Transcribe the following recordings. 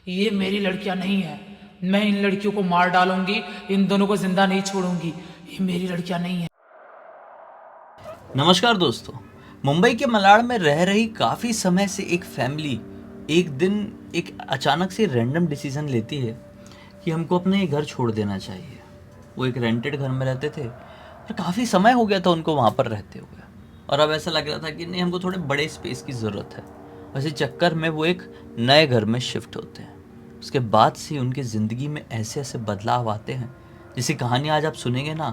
ये मेरी लड़कियां नहीं है। मैं इन लड़कियों को मार डालूंगी, इन दोनों को जिंदा नहीं छोड़ूंगी। ये मेरी लड़कियां नहीं है। नमस्कार दोस्तों। मुंबई के मलाड में रह रही काफ़ी समय से एक फैमिली एक दिन एक अचानक से रैंडम डिसीजन लेती है कि हमको अपने घर छोड़ देना चाहिए। वो एक रेंटेड घर में रहते थे और काफ़ी समय हो गया था उनको वहाँ पर रहते हुए, और अब ऐसा लग रहा था कि नहीं, हमको थोड़े बड़े स्पेस की ज़रूरत है। उसी चक्कर में वो एक नए घर में शिफ्ट होते हैं। उसके बाद से उनकी ज़िंदगी में ऐसे ऐसे बदलाव आते हैं जिसकी कहानी आज आप सुनेंगे ना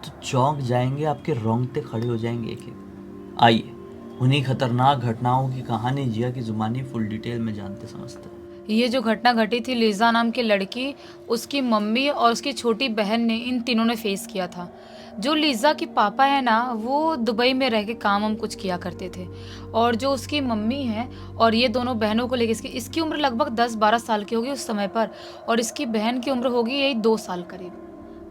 तो चौंक जाएंगे, आपके रोंगटे खड़े हो जाएंगे एक एक। आइए उन्हीं खतरनाक घटनाओं की कहानी जिया की जुबानी फुल डिटेल में जानते समझते हैं। ये जो घटना घटी थी, लीज़ा नाम की लड़की, उसकी मम्मी और उसकी छोटी बहन ने, इन तीनों ने फेस किया था। जो लीज़ा के पापा है ना, वो दुबई में रह के काम हम कुछ किया करते थे, और जो उसकी मम्मी है और ये दोनों बहनों को लेके, इसकी उम्र लगभग 10-12 साल की होगी उस समय पर, और इसकी बहन की उम्र होगी यही 2 साल करीब।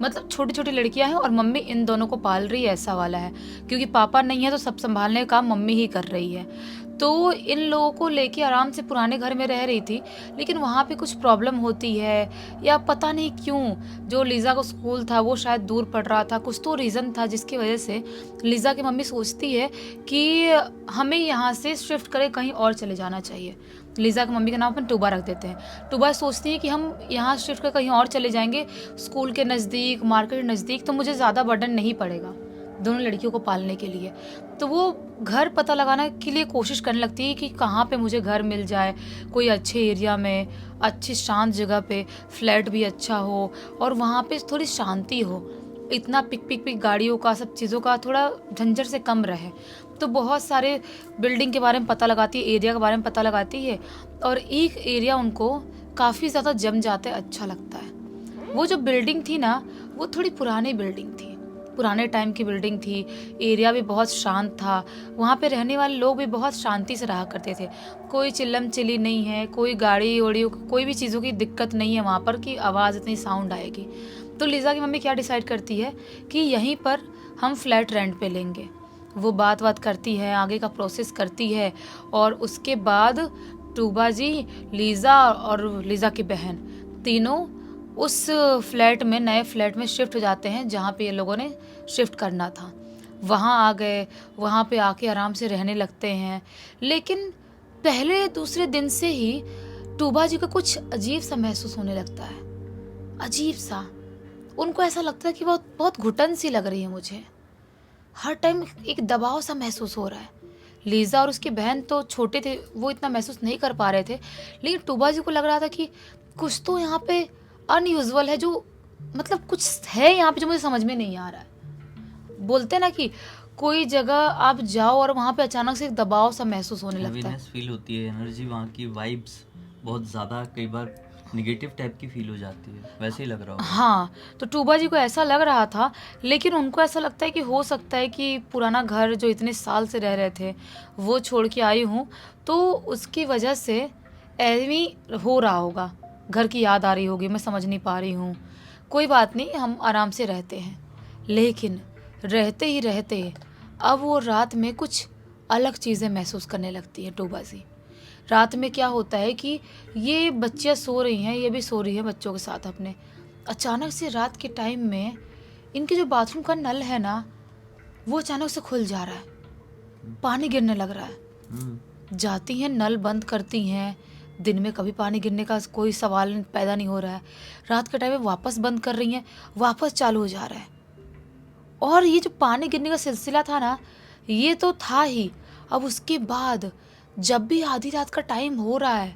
मतलब छोटी छोटी लड़कियां हैं और मम्मी इन दोनों को पाल रही है, ऐसा वाला है। क्योंकि पापा नहीं है तो सब संभालने का काम मम्मी ही कर रही है। तो इन लोगों को लेके आराम से पुराने घर में रह रही थी, लेकिन वहाँ पे कुछ प्रॉब्लम होती है, या पता नहीं क्यों जो लीज़ा का स्कूल था वो शायद दूर पड़ रहा था, कुछ तो रीज़न था जिसकी वजह से लीज़ा की मम्मी सोचती है कि हमें यहाँ से शिफ्ट करे, कहीं और चले जाना चाहिए। लीज़ा की मम्मी का नाम अपन टूबा रख देते हैं। टूबा सोचती है कि हम यहाँ शिफ्ट कर कहीं और चले जाएंगे, स्कूल के नज़दीक, मार्केट के नज़दीक, तो मुझे ज़्यादा बर्डन नहीं पड़ेगा दोनों लड़कियों को पालने के लिए। तो वो घर पता लगाने के लिए कोशिश करने लगती है कि कहाँ पे मुझे घर मिल जाए, कोई अच्छे एरिया में, अच्छी शांत जगह पे, फ्लैट भी अच्छा हो और वहाँ पे थोड़ी शांति हो, इतना पिक पिक पिक गाड़ियों का, सब चीज़ों का थोड़ा झंझट से कम रहे। तो बहुत सारे बिल्डिंग के बारे में पता लगाती है, एरिया के बारे में पता लगाती है, और एक एरिया उनको काफ़ी ज़्यादा जम जाता है, अच्छा लगता है। वो जो बिल्डिंग थी ना, वो थोड़ी पुरानी बिल्डिंग थी, पुराने टाइम की बिल्डिंग थी। एरिया भी बहुत शांत था, वहाँ पे रहने वाले लोग भी बहुत शांति से रहा करते थे। कोई चिल्लम चिल्ली नहीं है, कोई गाड़ी वाड़ी, कोई भी चीज़ों की दिक्कत नहीं है वहाँ पर कि आवाज़ इतनी साउंड आएगी। तो लीज़ा की मम्मी क्या डिसाइड करती है कि यहीं पर हम फ्लैट रेंट पे लेंगे। वो बात करती है, आगे का प्रोसेस करती है, और उसके बाद टूबा जी, लीज़ा और लीज़ा की बहन, तीनों उस फ्लैट में, नए फ्लैट में शिफ्ट हो जाते हैं जहाँ पे ये लोगों ने शिफ्ट करना था। वहाँ आ गए, वहाँ पे आके आराम से रहने लगते हैं। लेकिन पहले दूसरे दिन से ही टूबा जी को कुछ अजीब सा महसूस होने लगता है, अजीब सा। उनको ऐसा लगता है कि बहुत बहुत घुटन सी लग रही है मुझे, हर टाइम एक दबाव सा महसूस हो रहा है। लीज़ा और उसकी बहन तो छोटे थे, वो इतना महसूस नहीं कर पा रहे थे, लेकिन टूबा जी को लग रहा था कि कुछ तो यहाँ पे अनयूजुअल है, जो मतलब कुछ है यहाँ पे जो मुझे समझ में नहीं आ रहा है। बोलते ना कि कोई जगह आप जाओ और वहाँ पे अचानक से एक दबाव सा महसूस होने लगता है, हैवीनेस फील होती है, एनर्जी, वहाँ की वाइब्स बहुत ज़्यादा कई बार निगेटिव टाइप की फील हो जाती है। वैसे ही लग रहा होगा। हाँ। तो टूबा जी को ऐसा लग रहा था, लेकिन उनको ऐसा लगता है कि हो सकता है कि पुराना घर जो इतने साल से रह रहे थे वो छोड़ के आई हूँ, तो उसकी वजह से ऐवी हो रहा होगा, घर की याद आ रही होगी, मैं समझ नहीं पा रही हूँ। कोई बात नहीं, हम आराम से रहते हैं। लेकिन रहते ही रहते अब वो रात में कुछ अलग चीज़ें महसूस करने लगती है टूबा जी। रात में क्या होता है कि ये बच्चियाँ सो रही हैं, ये भी सो रही है बच्चों के साथ अपने। अचानक से रात के टाइम में इनके जो बाथरूम का नल है ना, वो अचानक से खुल जा रहा है, पानी गिरने लग रहा है। जाती हैं, नल बंद करती हैं, दिन में कभी पानी गिरने का कोई सवाल पैदा नहीं हो रहा है। रात के टाइम में वापस बंद कर रही हैं, वापस चालू हो जा रहा है। और ये जो पानी गिरने का सिलसिला था ना, ये तो था ही। अब उसके बाद जब भी आधी रात का टाइम हो रहा है,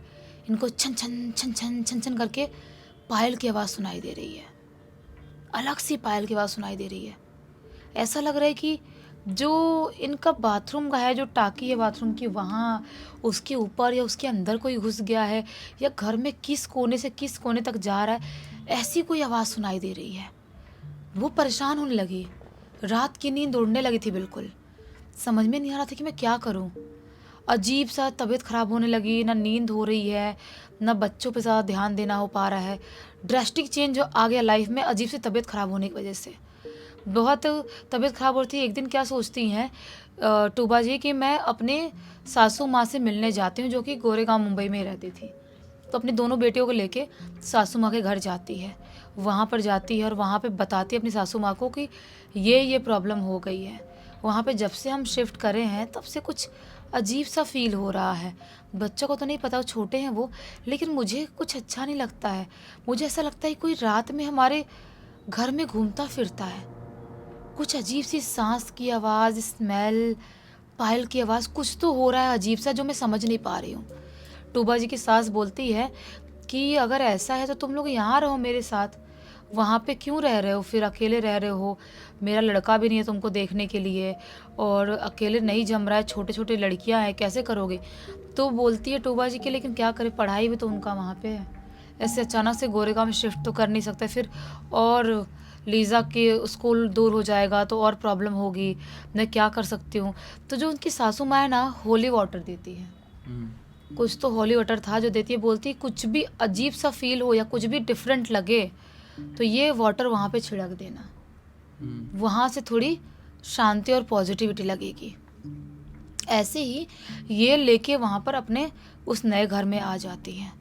इनको छन छन छन छन छन छन करके पायल की आवाज़ सुनाई दे रही है, अलग सी पायल की आवाज़ सुनाई दे रही है। ऐसा लग रहा है कि जो इनका बाथरूम का है, जो टाकी है बाथरूम की, वहाँ उसके ऊपर या उसके अंदर कोई घुस गया है, या घर में किस कोने से किस कोने तक जा रहा है, ऐसी कोई आवाज़ सुनाई दे रही है। वो परेशान होने लगी, रात की नींद उड़ने लगी थी बिल्कुल। समझ में नहीं आ रहा था कि मैं क्या करूं। अजीब सा तबीयत ख़राब होने लगी, ना नींद हो रही है, ना बच्चों पे ज़्यादा ध्यान देना हो पा रहा है। ड्रास्टिक चेंज जो आ गया लाइफ में, अजीब सी तबीयत ख़राब होने की वजह से। बहुत तबीयत ख़राब हो रही थी। एक दिन क्या सोचती हैं टूबा जी कि मैं अपने सासू माँ से मिलने जाती हूँ, जो कि गोरेगांव मुंबई में रहती थी। तो अपनी दोनों बेटियों को लेके सासू माँ के घर जाती है। वहाँ पर जाती है और वहाँ पे बताती है अपनी सासू माँ को कि ये प्रॉब्लम हो गई है। वहाँ पे जब से हम शिफ्ट करे हैं तब से कुछ अजीब सा फील हो रहा है। बच्चों को तो नहीं पता, वो छोटे हैं वो, लेकिन मुझे कुछ अच्छा नहीं लगता है। मुझे ऐसा लगता है कोई रात में हमारे घर में घूमता फिरता है। कुछ अजीब सी सांस की आवाज़, स्मेल, पायल की आवाज़, कुछ तो हो रहा है अजीब सा जो मैं समझ नहीं पा रही हूँ। टूबा जी की सास बोलती है कि अगर ऐसा है तो तुम लोग यहाँ रहो मेरे साथ, वहाँ पे क्यों रह रहे हो, फिर अकेले रह रहे हो, मेरा लड़का भी नहीं है तुमको देखने के लिए, और अकेले नहीं जम रहा है, छोटे छोटे लड़कियाँ हैं, कैसे करोगे। तो बोलती है टूबा जी की लेकिन क्या करे, पढ़ाई भी तो उनका वहाँ पे है, ऐसे अचानक से गोरेगांव में शिफ्ट तो कर नहीं सकते, फिर और लीज़ा के स्कूल दूर हो जाएगा तो और प्रॉब्लम होगी, मैं क्या कर सकती हूँ। तो जो उनकी सासू माँ है ना, होली वाटर देती है। कुछ तो होली वाटर था जो देती है। बोलती है कुछ भी अजीब सा फील हो या कुछ भी डिफरेंट लगे तो ये वाटर वहाँ पे छिड़क देना, वहाँ से थोड़ी शांति और पॉजिटिविटी लगेगी। ऐसे ही ये लेके वहाँ पर अपने उस नए घर में आ जाती हैं।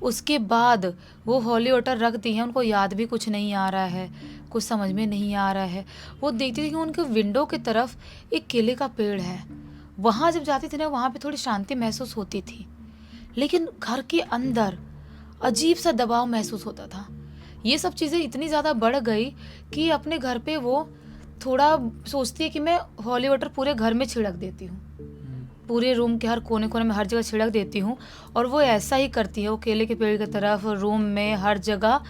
उसके बाद वो होली वाटर रख दी हैं, उनको याद भी कुछ नहीं आ रहा है, कुछ समझ में नहीं आ रहा है। वो देखती थी कि उनके विंडो की तरफ एक केले का पेड़ है। वहाँ जब जाती थी ना, वहाँ पे थोड़ी शांति महसूस होती थी, लेकिन घर के अंदर अजीब सा दबाव महसूस होता था। ये सब चीज़ें इतनी ज़्यादा बढ़ गई कि अपने घर पे वो थोड़ा सोचती है कि मैं होली वाटर पूरे घर में छिड़क देती हूँ, पूरे रूम के हर कोने कोने में हर जगह छिड़क देती हूँ। और वो ऐसा ही करती है, वो केले के पेड़ की तरफ, रूम में, हर जगह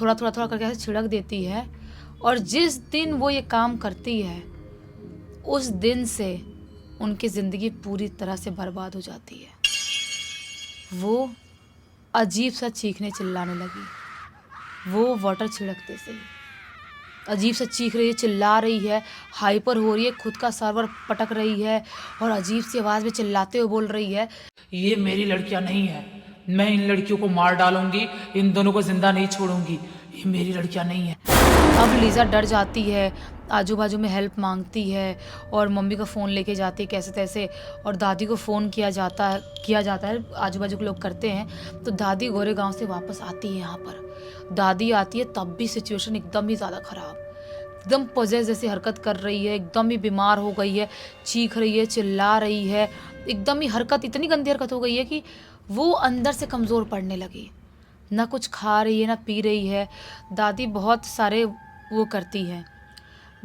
थोड़ा थोड़ा थोड़ा करके ऐसे छिड़क देती है। और जिस दिन वो ये काम करती है उस दिन से उनकी ज़िंदगी पूरी तरह से बर्बाद हो जाती है। वो अजीब सा चीखने चिल्लाने लगी, वो वाटर छिड़कते से अजीब सा चीख रही है, चिल्ला रही है, हाइपर हो रही है, खुद का सर्वर पटक रही है और अजीब सी आवाज़ में चिल्लाते हुए बोल रही है, ये मेरी लड़कियां नहीं है, मैं इन लड़कियों को मार डालूंगी, इन दोनों को जिंदा नहीं छोड़ूंगी, ये मेरी लड़कियां नहीं है। अब लीज़ा डर जाती है, आजू बाजू में हेल्प मांगती है और मम्मी का फ़ोन लेके जाती है कैसे तैसे, और दादी को फ़ोन किया जाता है, आजू बाजू के लोग करते हैं। तो दादी गोरेगांव से वापस आती है यहाँ पर। दादी आती है तब भी सिचुएशन एकदम ही ज़्यादा ख़राब, एकदम पॉजेस जैसी हरकत कर रही है, एकदम ही बीमार हो गई है, चीख रही है, चिल्ला रही है, एकदम ही हरकत, इतनी गंदी हरकत हो गई है कि वो अंदर से कमज़ोर पड़ने लगी। ना कुछ खा रही है ना पी रही है। दादी बहुत सारे वो करती है,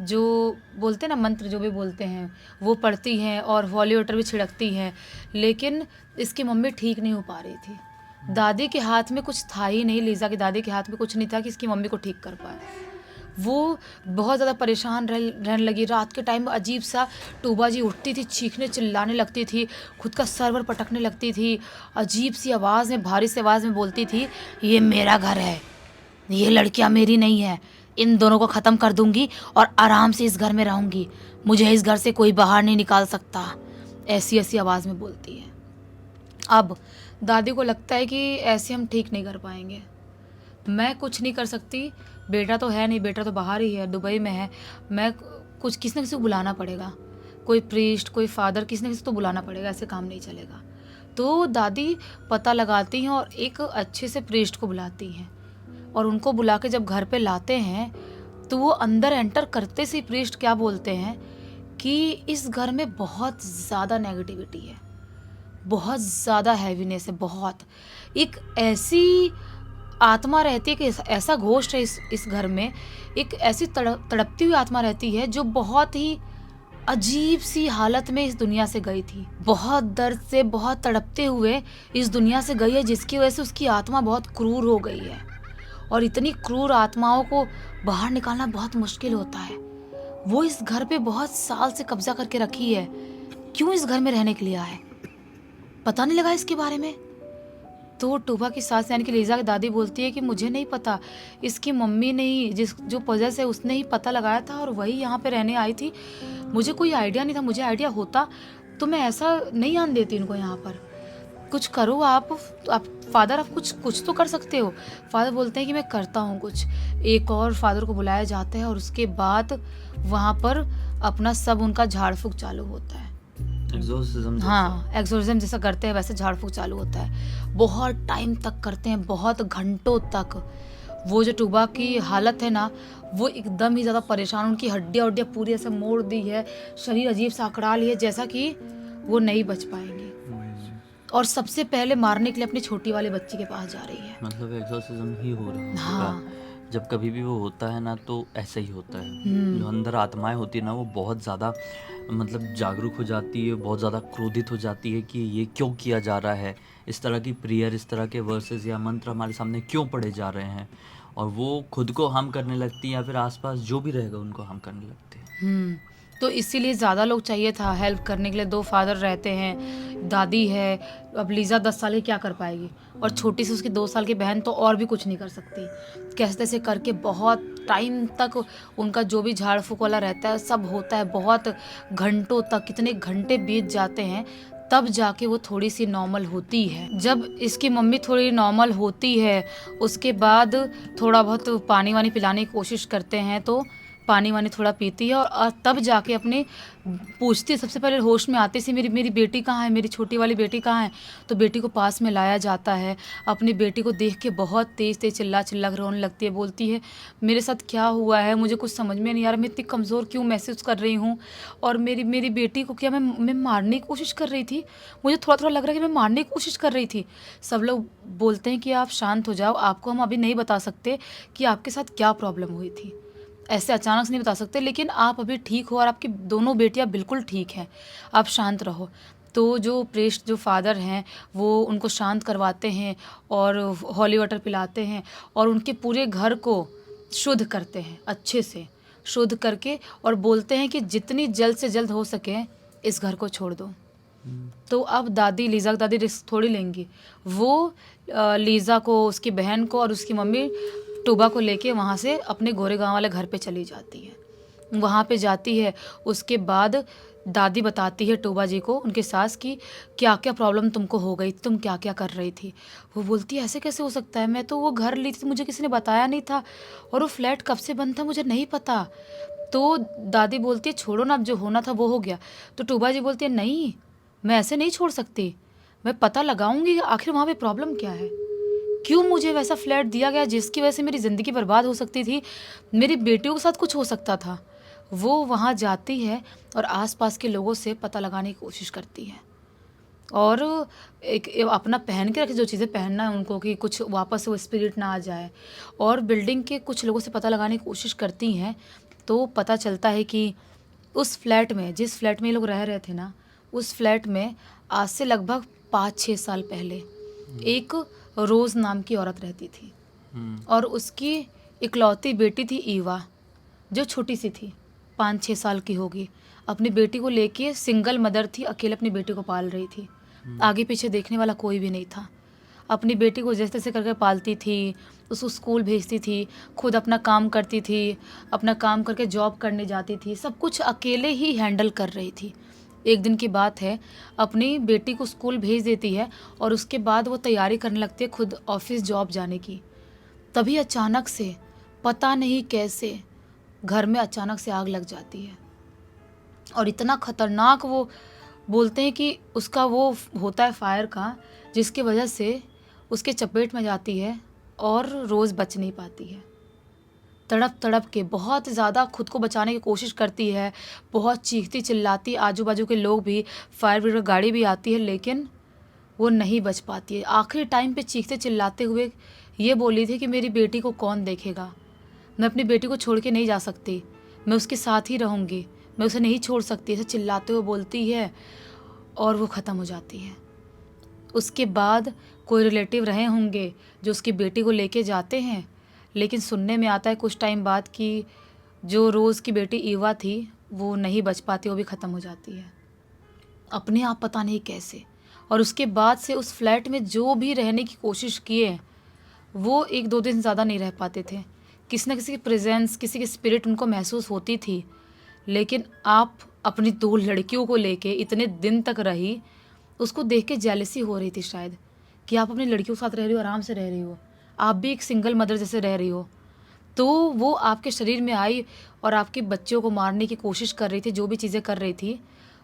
जो बोलते हैं ना मंत्र, जो भी बोलते हैं वो पढ़ती हैं और होली वाटर भी छिड़कती हैं, लेकिन इसकी मम्मी ठीक नहीं हो पा रही थी। दादी के हाथ में कुछ था ही नहीं, लीज़ा की दादी के हाथ में कुछ नहीं था कि इसकी मम्मी को ठीक कर पाए। वो बहुत ज़्यादा परेशान रहने लगी। रात के टाइम अजीब सा टूबा जी उठती थी, चीखने चिल्लाने लगती थी, खुद का सर्वर पटकने लगती थी, अजीब सी आवाज़ में, भारी सी आवाज़ में बोलती थी, ये मेरा घर है, ये लड़कियां मेरी नहीं है, इन दोनों को ख़त्म कर दूंगी और आराम से इस घर में रहूंगी, मुझे इस घर से कोई बाहर नहीं निकाल सकता, ऐसी ऐसी आवाज़ में बोलती है। अब दादी को लगता है कि ऐसे हम ठीक नहीं कर पाएंगे, मैं कुछ नहीं कर सकती, बेटा तो है नहीं, बेटा तो बाहर ही है, दुबई में है, मैं कुछ किसी न किसी को बुलाना पड़ेगा, कोई प्रीस्ट, कोई फादर, किसी न किसी को तो बुलाना पड़ेगा, ऐसे काम नहीं चलेगा। तो दादी पता लगाती हैं और एक अच्छे से प्रीस्ट को बुलाती हैं, और उनको बुला के जब घर पे लाते हैं तो वो अंदर एंटर करते से प्रीस्ट क्या बोलते हैं कि इस घर में बहुत ज़्यादा नेगेटिविटी है, बहुत ज़्यादा हैवीनेस है, बहुत एक ऐसी आत्मा रहती है कि ऐसा घोस्ट है इस घर में, एक ऐसी तड़पती हुई आत्मा रहती है जो बहुत ही अजीब सी हालत में इस दुनिया से गई थी, बहुत दर्द से, बहुत तड़पते हुए इस दुनिया से गई है, जिसकी वजह से उसकी आत्मा बहुत क्रूर हो गई है। और इतनी क्रूर आत्माओं को बाहर निकालना बहुत मुश्किल होता है। वो इस घर पे बहुत साल से कब्जा करके रखी है, क्यों इस घर में रहने के लिए आया है, पता नहीं लगा इसके बारे में। तो टूबा की सास यानी कि लीज़ा की दादी बोलती है कि मुझे नहीं पता, इसकी मम्मी ने ही, जो पॉजेस है उसने ही पता लगाया था और वही यहाँ पे रहने आई थी, मुझे कोई आइडिया नहीं था, मुझे आइडिया होता तो मैं ऐसा नहीं आने देती इनको यहाँ पर। कुछ करो आप फादर, आप कुछ तो कर सकते हो। फादर बोलते हैं कि मैं करता हूँ कुछ। एक और फादर को बुलाया जाता है और उसके बाद वहाँ पर अपना सब उनका झाड़ फूँक चालू होता है। एग्जॉर्सिज्म हाँ, एक्सोर्सिज्म जैसा करते हैं वैसे झाड़ फूंक चालू होता है। बहुत टाइम तक करते हैं, बहुत घंटों तक। वो जो टूबा की हालत है ना, वो एकदम ही ज़्यादा परेशान, उनकी हड्डियाँ वड्डियाँ पूरी ऐसे मोड़ दी है, शरीर अजीब सा अकड़ा ली है, जैसा कि वो नहीं बच पाएंगे। और सबसे पहले मारने के लिए अपनी छोटी वाले बच्ची के पास जा रही है। मतलब एग्जॉर्सिज्म ही हो रहा हाँ। होगा। जब कभी भी वो होता है ना तो ऐसा ही होता है। जो अंदर आत्माएं होती है ना वो बहुत ज़्यादा मतलब जागरूक हो जाती है, बहुत ज़्यादा क्रोधित हो जाती है कि ये क्यों किया जा रहा है, इस तरह की प्रेयर, इस तरह के वर्सेस या मंत्र हमारे सामने क्यों पढ़े जा रहे हैं, और वो खुद को हार्म करने लगती है या फिर आसपास जो भी रहेगा उनको हार्म करने लगते हैं। तो इसीलिए ज़्यादा लोग चाहिए था हेल्प करने के लिए। 2 फादर रहते हैं, दादी है। अब लीज़ा 10 साल की क्या कर पाएगी, और छोटी सी उसकी 2 साल की बहन तो और भी कुछ नहीं कर सकती। कैसे तैसे करके बहुत टाइम तक उनका जो भी झाड़ फूक वाला रहता है सब होता है, बहुत घंटों तक, कितने घंटे बीत जाते हैं, तब जाके वो थोड़ी सी नॉर्मल होती है। जब इसकी मम्मी थोड़ी नॉर्मल होती है, उसके बाद थोड़ा बहुत पानी वानी पिलाने की कोशिश करते हैं, तो पानी वानी थोड़ा पीती है और तब जाके अपने पूछती है। सबसे पहले होश में आती सी मेरी मेरी बेटी कहाँ है, मेरी छोटी वाली बेटी कहाँ है। तो बेटी को पास में लाया जाता है। अपनी बेटी को देख के बहुत तेज़ तेज़ चिल्ला चिल्ला कर रोने लगती है, बोलती है मेरे साथ क्या हुआ है, मुझे कुछ समझ में नहीं आ रहा, मैं इतनी कमज़ोर क्यों महसूस कर रही हूँ, और मेरी मेरी बेटी को क्या मैं मारने की कोशिश कर रही थी, मुझे थोड़ा थोड़ा लग रहा है कि मैं मारने की कोशिश कर रही थी। सब लोग बोलते हैं कि आप शांत हो जाओ, आपको हम अभी नहीं बता सकते कि आपके साथ क्या प्रॉब्लम हुई थी, ऐसे अचानक से नहीं बता सकते, लेकिन आप अभी ठीक हो और आपकी दोनों बेटियां बिल्कुल ठीक हैं, आप शांत रहो। तो जो प्रेस्ट जो फादर हैं वो उनको शांत करवाते हैं और हॉली वाटर पिलाते हैं और उनके पूरे घर को शुद्ध करते हैं, अच्छे से शुद्ध करके, और बोलते हैं कि जितनी जल्द से जल्द हो सके इस घर को छोड़ दो। तो अब दादी, लीज़ा की दादी रिस्क थोड़ी लेंगी। वो लीज़ा को, उसकी बहन को और उसकी मम्मी टूबा को लेके वहाँ से अपने गोरे गांव वाले घर पे चली जाती है। वहाँ पे जाती है, उसके बाद दादी बताती है टूबा जी को, उनके सास, की क्या क्या प्रॉब्लम तुमको हो गई, तुम क्या क्या कर रही थी। वो बोलती है ऐसे कैसे हो सकता है, मैं तो वो घर ली थी, मुझे किसी ने बताया नहीं था, और वो फ्लैट कब से बंद था मुझे नहीं पता। तो दादी बोलती है छोड़ो ना, अब जो होना था वो हो गया। तो टूबा जी बोलती है नहीं, मैं ऐसे नहीं छोड़ सकती, मैं पता लगाऊंगी आखिर वहाँ पे प्रॉब्लम क्या है, क्यों मुझे वैसा फ्लैट दिया गया जिसकी वजह से मेरी ज़िंदगी बर्बाद हो सकती थी, मेरी बेटियों के साथ कुछ हो सकता था। वो वहाँ जाती है और आसपास के लोगों से पता लगाने की कोशिश करती है, और एक अपना पहन के रखे जो चीज़ें पहनना है उनको, कि कुछ वापस वो स्पिरिट ना आ जाए, और बिल्डिंग के कुछ लोगों से पता लगाने की कोशिश करती हैं। तो पता चलता है कि उस फ्लैट में, जिस फ्लैट में ये लोग रह रहे थे ना, उस फ्लैट में आज से लगभग 5-6 साल पहले एक रोज़ नाम की औरत रहती थी, और उसकी इकलौती बेटी थी ईवा, जो छोटी सी थी, 5-6 साल की होगी। अपनी बेटी को लेके सिंगल मदर थी, अकेले अपनी बेटी को पाल रही थी, आगे पीछे देखने वाला कोई भी नहीं था। अपनी बेटी को जैसे तैसे करके पालती थी, उसको स्कूल भेजती थी, खुद अपना काम करती थी, अपना काम करके जॉब करने जाती थी, सब कुछ अकेले ही हैंडल कर रही थी। एक दिन की बात है, अपनी बेटी को स्कूल भेज देती है और उसके बाद वो तैयारी करने लगती है खुद ऑफिस जॉब जाने की। तभी अचानक से, पता नहीं कैसे, घर में अचानक से आग लग जाती है, और इतना खतरनाक, वो बोलते हैं कि उसका वो होता है फायर का, जिसकी वजह से उसके चपेट में जाती है और रोज़ बच नहीं पाती है। तड़प तड़प के बहुत ज़्यादा खुद को बचाने की कोशिश करती है, बहुत चीखती चिल्लाती, आजू बाजू के लोग भी, फायर ब्रिगेड गाड़ी भी आती है, लेकिन वो नहीं बच पाती है। आखिरी टाइम पे चीखते चिल्लाते हुए ये बोली थी कि मेरी बेटी को कौन देखेगा, मैं अपनी बेटी को छोड़ के नहीं जा सकती, मैं उसके साथ ही रहूँगी, मैं उसे नहीं छोड़ सकती, ऐसे चिल्लाते हुए बोलती है, और वो ख़त्म हो जाती है। उसके बाद कोई रिलेटिव रहे होंगे जो उसकी बेटी को लेके जाते हैं, लेकिन सुनने में आता है कुछ टाइम बाद कि जो रोज़ की बेटी ईवा थी वो नहीं बच पाती, वो भी ख़त्म हो जाती है अपने आप, पता नहीं कैसे। और उसके बाद से उस फ्लैट में जो भी रहने की कोशिश किए वो 1-2 दिन ज़्यादा नहीं रह पाते थे। किसी न किसी की प्रेजेंस, किसी की स्पिरिट उनको महसूस होती थी। लेकिन आप अपनी 2 लड़कियों को लेके इतने दिन तक रही, उसको देख के जेलसी हो रही थी शायद, कि आप अपनी लड़कियों के साथ रह रही हो, आराम से रह रही हो, आप भी एक सिंगल मदर जैसे रह रही हो। तो वो आपके शरीर में आई और आपके बच्चों को मारने की कोशिश कर रही थी, जो भी चीज़ें कर रही थी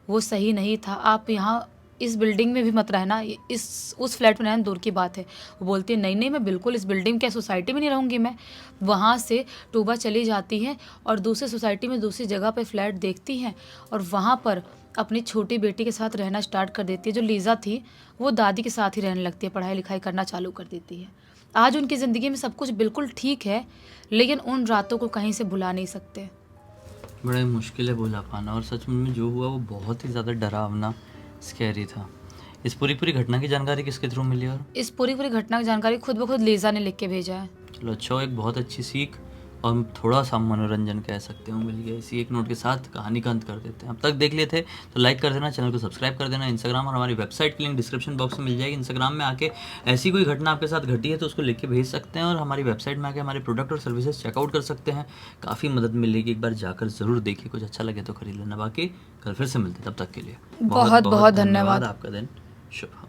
वो सही नहीं था, आप यहाँ इस बिल्डिंग में भी मत रहना, इस उस फ्लैट में रहना दूर की बात है। वो बोलती है नहीं नहीं, मैं बिल्कुल इस बिल्डिंग क्या सोसाइटी में नहीं रहूँगी मैं। वहाँ से टूबा चली जाती है और दूसरी सोसाइटी में दूसरी जगह पे फ्लैट देखती हैं और वहाँ पर अपनी छोटी बेटी के साथ रहना स्टार्ट कर देती है। जो लीज़ा थी वो दादी के साथ ही रहने लगती है, पढ़ाई लिखाई करना चालू कर देती है। आज उनकी ज़िंदगी में सब कुछ बिल्कुल ठीक है, लेकिन उन रातों को कहीं से भुला नहीं सकते। बड़ा ही मुश्किल है भुला पाना, और सच में जो हुआ वो बहुत ही ज़्यादा डरावना, स्कैरी था। इस पूरी घटना की जानकारी किसके थ्रू मिली? और इस पूरी घटना की जानकारी खुद ब खुद लीज़ा ने लिख के भेजा है। चलो अच्छा हो, एक बहुत अच्छी सीख और थोड़ा सा मनोरंजन कह सकते हो मिल गया। इसी एक नोट के साथ कहानी का अंत कर देते हैं। अब तक देख लिए थे तो लाइक कर देना, चैनल को सब्सक्राइब कर देना। इंस्टाग्राम और हमारी वेबसाइट की लिंक डिस्क्रिप्शन बॉक्स में मिल जाएगी। इंस्टाग्राम में आके ऐसी कोई घटना आपके साथ घटी है तो उसको लिख के भेज सकते हैं, और हमारी वेबसाइट में आके हमारे प्रोडक्ट और सर्विसेज चेकआउट कर सकते हैं। काफ़ी मदद मिलेगी, एक बार जाकर ज़रूर देखिए, कुछ अच्छा लगे तो खरीद लेना। बाकी कल फिर से मिलते, तब तक के लिए बहुत बहुत धन्यवाद। आपका दिन शुभ हो।